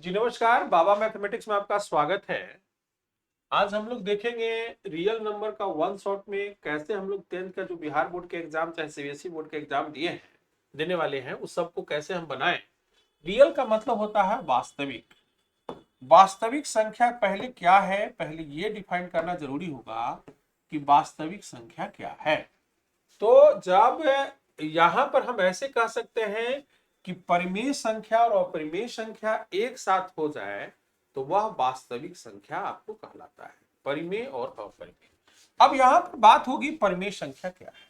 जी नमस्कार, बाबा मैथमेटिक्स में आपका स्वागत है। आज हम लोग देखेंगे रियल नंबर का वन शॉट में कैसे हम लोग 10th का जो बिहार बोर्ड के एग्जाम चाहे सीबीएसई बोर्ड के एग्जाम देने वाले हैं उस सबको कैसे हम बनाएं। रियल का मतलब होता है वास्तविक। वास्तविक संख्या पहले क्या है, पहले ये डिफाइन करना जरूरी होगा कि वास्तविक संख्या क्या है। तो जब यहां पर हम ऐसे कह सकते हैं कि परिमेय संख्या और अपरिमेय संख्या एक साथ हो जाए तो वह वास्तविक संख्या आपको कहलाता है, परिमेय और अपरिमेय। अब यहां पर बात होगी परिमेय संख्या क्या है।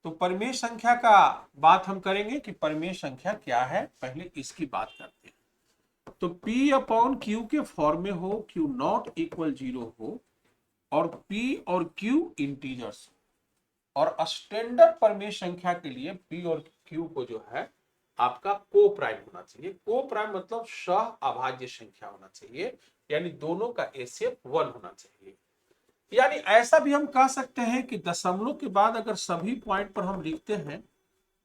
तो परिमेय संख्या का बात हम करेंगे कि परिमेय संख्या क्या है, पहले इसकी बात करते हैं। तो P अपॉन Q के फॉर्म में हो, Q नॉट इक्वल 0 हो और P और Q इंटीजर्स और स्टैंडर्ड परिमेय संख्या के लिए P और Q को जो है आपका को प्राइम होना चाहिए। को प्राइम मतलब सह अभाज्य संख्या होना चाहिए, यानी दोनों का एचसीएफ 1 होना चाहिए। यानी ऐसा भी हम कह सकते हैं कि दशमलव के बाद अगर सभी पॉइंट पर हम लिखते हैं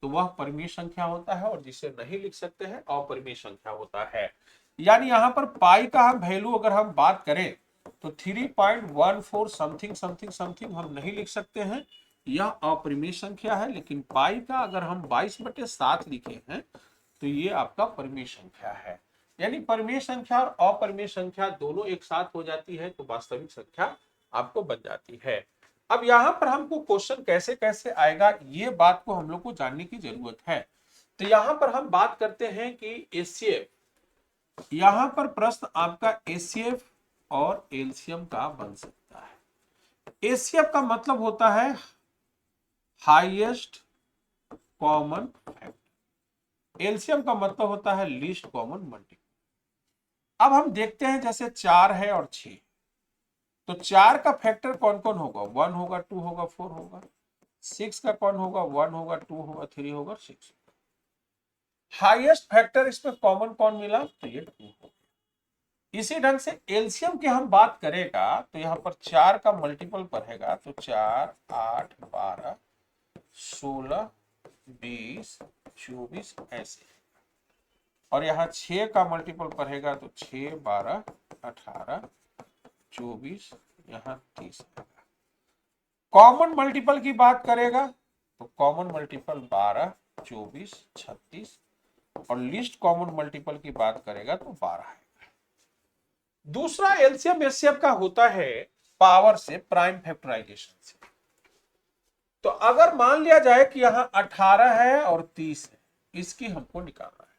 तो वह परिमेय संख्या होता है, और जिसे नहीं लिख सकते हैं अपरिमेय संख्या होता है। यानी यहाँ पर पाई का हम वैल्यू अगर हम बात करें तो 3.14 समथिंग समथिंग समथिंग हम नहीं लिख सकते हैं, यह अपरिमेय संख्या है। लेकिन पाई का अगर हम 22/7 लिखे हैं तो ये आपका परिमेय संख्या है। यानी परिमेय संख्या और अपरिमेय संख्या दोनों एक साथ हो जाती है तो वास्तविक संख्या आपको बन जाती है। अब यहां पर हमको क्वेश्चन कैसे कैसे आएगा ये बात को हम लोग को जानने की जरूरत है। तो यहां पर हम बात करते हैं कि एचसीएफ, यहां पर प्रश्न आपका एचसीएफ और एलसीएम का बन सकता है। एचसीएफ का मतलब होता है हाईएस्ट कॉमन फैक्टर, एलसीएम का मतलब होता है लीस्ट कॉमन मल्टीपल। अब हम देखते हैं जैसे 4 है और 6, तो 4 का फैक्टर कौन कौन होगा, 1 होगा, 2 होगा, 4 होगा। 6 का कौन होगा, 1 होगा, 2 होगा, 3 होगा, 6। हाईएस्ट फैक्टर इसमें कॉमन कौन मिला, तो ये 2 होगा। इसी ढंग से एलसीएम की हम बात करेगा तो यहाँ पर 4 का मल्टीपल पढ़ेगा तो 4, 8, 12, 16, 20, 24 ऐसे। और यहाँ 6 का मल्टीपल पढ़ेगा तो 6, 12, 18, 24, यहाँ 30। कॉमन मल्टीपल की बात करेगा तो कॉमन मल्टीपल 12, 24, 36 और लिस्ट कॉमन मल्टीपल की बात करेगा तो 12 है। दूसरा एलसीएम एचसीएफ का होता है पावर से, प्राइम फैक्टराइजेशन से। तो अगर मान लिया जाए कि यहां 18 है और 30 है, इसकी हमको निकालना है,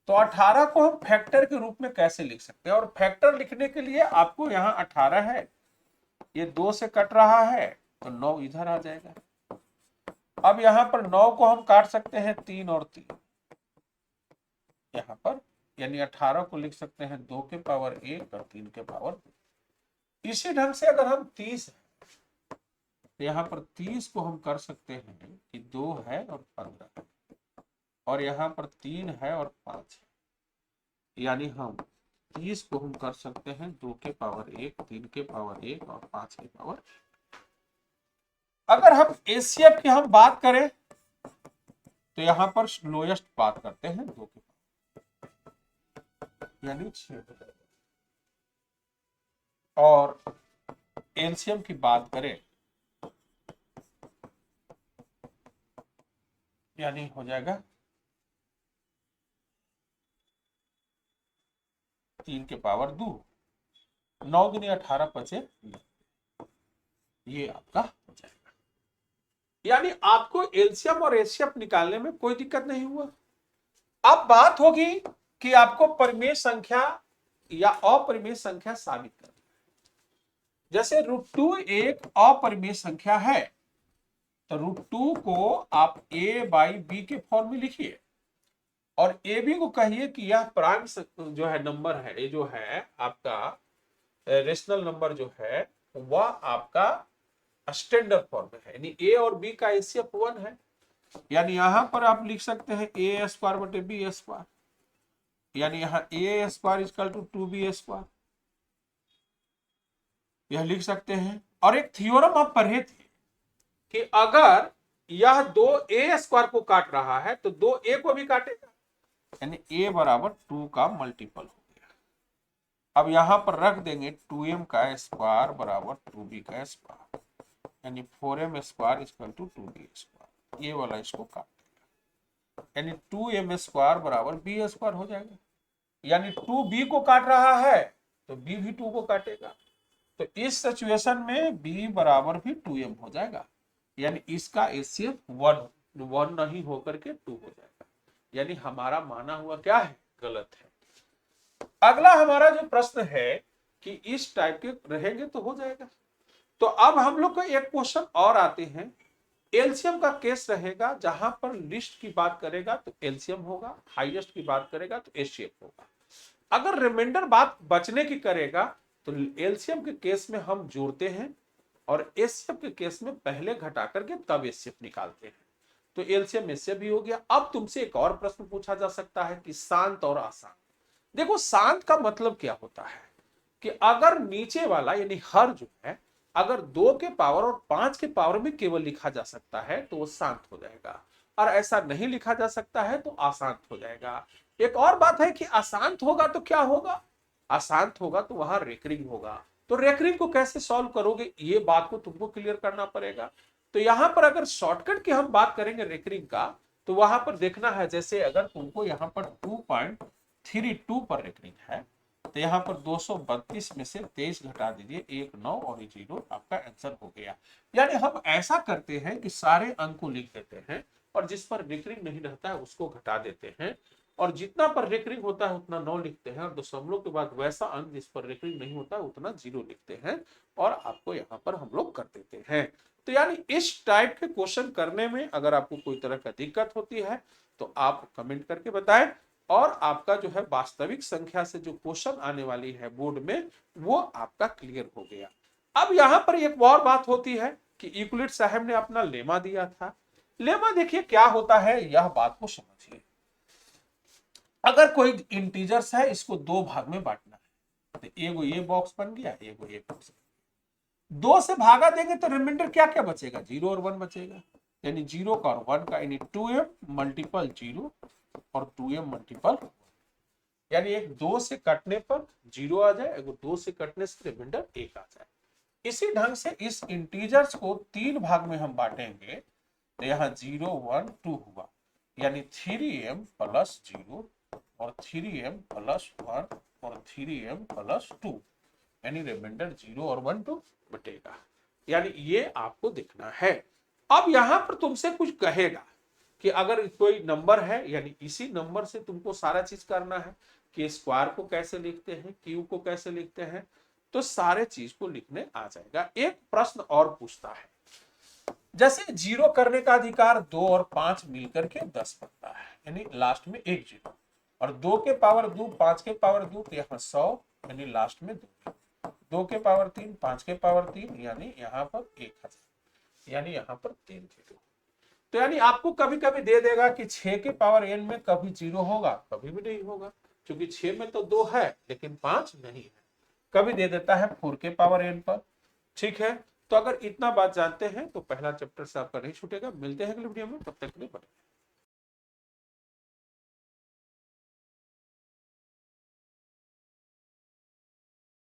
तो 18 को हम फैक्टर के रूप में कैसे लिख सकते हैं। और फैक्टर लिखने के लिए आपको यहाँ 18 है, ये 2 से कट रहा है तो 9 इधर आ जाएगा। अब यहाँ पर 9 को हम काट सकते हैं 3 और 3 यहाँ पर, यानी 18 को लिख सकते हैं 2 के पावर 1 और 3 के पावर 2। इसी ढंग से अगर हम 30 है तो यहाँ पर 30 को हम कर सकते हैं कि 2 है और 15, और यहाँ पर 3 है और 5 है, यानी हम 30 को हम कर सकते हैं 2 के पावर 1, 3 के पावर 1 और 5 के पावर। अगर हम एचसीएफ की हम बात करें तो यहां पर लोएस्ट बात करते हैं 2 के पावर, यानी 6 हो जाएगा। और एलसीएम की बात करें यानी हो जाएगा 3 के पावर 2, 9 दूनी 18 बचे, ये आपका हो जाएगा। यानी आपको एलसीएम और एचसीएफ निकालने में कोई दिक्कत नहीं हुआ। अब बात होगी कि आपको परिमेय संख्या या अपरिमेय संख्या साबित करना है। जैसे √2 एक अपरिमेय संख्या है तो √2 को आप a/b के फॉर्म में लिखिए और ए बी को कहिए कि यह प्राइम जो है नंबर है, ये जो है आपका रेशनल नंबर जो है वह आपका स्टैंडर्ड फॉर्म में है, यानी ए और बी का एचसीएफ 1 है। यानी यहां पर आप लिख सकते हैं a² बटे b², यानी यहाँ a² इक्वल टू 2b², यह लिख सकते हैं। और एक थ्योरम आप पढ़े थे कि अगर यह 2a² को काट रहा है तो 2a को भी काटेगा, यानी a बराबर 2 का मल्टीपल हो गया। अब यहां पर रख देंगे 2m का स्क्वायर बराबर 2b का स्क्वायर, यानी 4m square equal to 2b square. ये वाला इसको काट देगा, यानी 2m स्क्वायर बराबर b स्क्वायर हो जाएगा। यानी 2b को काट रहा है तो b भी 2 को काटेगा, तो इस सिचुएशन में b बराबर भी 2m हो जाएगा, यानी इसका एचसीएफ 1 नहीं होकर के 2 हो जाएगा। यानी हमारा माना हुआ क्या है, गलत है। अगला हमारा जो प्रश्न है कि इस टाइप के रहेंगे तो हो जाएगा। तो अब हम लोग को एक क्वेश्चन और आते हैं, एलसीएम का केस रहेगा, जहां पर लिस्ट की बात करेगा तो एलसीएम होगा, हाईएस्ट की बात करेगा तो एचसीएफ होगा। अगर रिमाइंडर बात बचने की करेगा तो एलसीएम के केस में हम जोड़ते हैं और एचसीएफ के केस में पहले घटा करके तब एचसीएफ निकालते हैं। तो एलसीएम एचसीएफ भी हो गया। अब तुमसे एक और प्रश्न पूछा जा सकता है कि शांत और अशांत। देखो शांत का मतलब क्या होता है कि अगर नीचे वाला यानी हर जो है अगर 2 के पावर और 5 के पावर में केवल लिखा जा सकता है तो वो शांत हो जाएगा, और ऐसा नहीं लिखा जा सकता है तो अशांत हो जाएगा। एक और बात है कि अशांत होगा तो क्या होगा, अशांत होगा तो वहां रेकरिंग होगा। तो रेकरिंग को कैसे सॉल्व करोगे, ये बात को तुमको क्लियर करना पड़ेगा। तो यहां पर अगर शॉर्टकट की हम बात करेंगे रेकरिंग का, तो वहां पर देखना है, जैसे अगर तुमको यहां पर 2.32 पर रेकरिंग है तो यहाँ पर 232 में से 23 घटा दीजिए, 1 9 और 0, आपका आंसर हो गया। यानी हम ऐसा करते हैं कि सारे अंक को लिख देते हैं और जिस पर रिकरिंग नहीं रहता है उसको घटा देते हैं, और जितना पर रिकरिंग होता है उतना 9 लिखते हैं, और दशमलव के बाद वैसा अंक जिस पर रिकरिंग नहीं होता है उतना 0 लिखते हैं, और आपको यहाँ पर हम लोग कर देते हैं। तो यानी इस टाइप के क्वेश्चन करने में अगर आपको कोई तरह का दिक्कत होती है तो आप कमेंट करके बताएं, और आपका जो है वास्तविक संख्या से जो क्वेश्चन आने वाली है बोर्ड में वो आपका क्लियर हो गया। अब यहां पर एक और बात होती है कि यूक्लिड साहब ने अपना लेमा दिया था। लेमा देखिए क्या होता है, यह बात को समझिए। अगर कोई इंटीजर्स है, इसको 2 भाग में बांटना है, तो एगो ये बॉक्स बन गया, एगो ये बॉक्स। 2 से भागा देंगे तो रिमाइंडर क्या क्या बचेगा, 0 और 1 बचेगा, यानी 0 का और 1 का, यानी 2m मल्टीपल 0 और 2m मल्टीपल, यानी एक 2 से कटने पर 0 आ जाए, एक 2 से कटने से रिमाइंडर 1 आ जाए। इसी ढंग से इस इंटीजर्स को 3 भाग में हम बांटेंगे, तो यहाँ 0 1 2 हुआ, यानी 3m प्लस 0 और 3m प्लस 1 और 3m प्लस 2, यानी रिमाइंडर 0 और 1 2 बटेगा। यानी ये आपको देखना है। अब यहां पर तुमसे कुछ कहेगा कि अगर कोई नंबर है, यानी इसी नंबर से तुमको सारा चीज करना है कि स्क्वायर को कैसे लिखते हैं, क्यू को कैसे लिखते हैं, तो सारे चीज को लिखने आ जाएगा। एक प्रश्न और पूछता है, जैसे 0 करने का अधिकार 2 और 5 मिलकर के 10 बनता है, यानी लास्ट में एक 0, और 2 के पावर 2 5 के पावर 2 तो यहाँ 100, यानी लास्ट में 2, 2 के पावर 3 5 के पावर 3, यानी यहाँ पर 1000, यानी यहाँ पर 3 0। तो यानी आपको कभी कभी दे देगा कि 6 के पावर n में कभी 0 होगा, कभी भी नहीं होगा, क्योंकि 6 में तो 2 है लेकिन 5 नहीं है। कभी दे देता है 4 के पावर n पर। ठीक है, तो अगर इतना बात जानते हैं तो पहला चैप्टर से आपका नहीं छूटेगा। मिलते हैं अगले वीडियो में, तब तक के लिए बाय।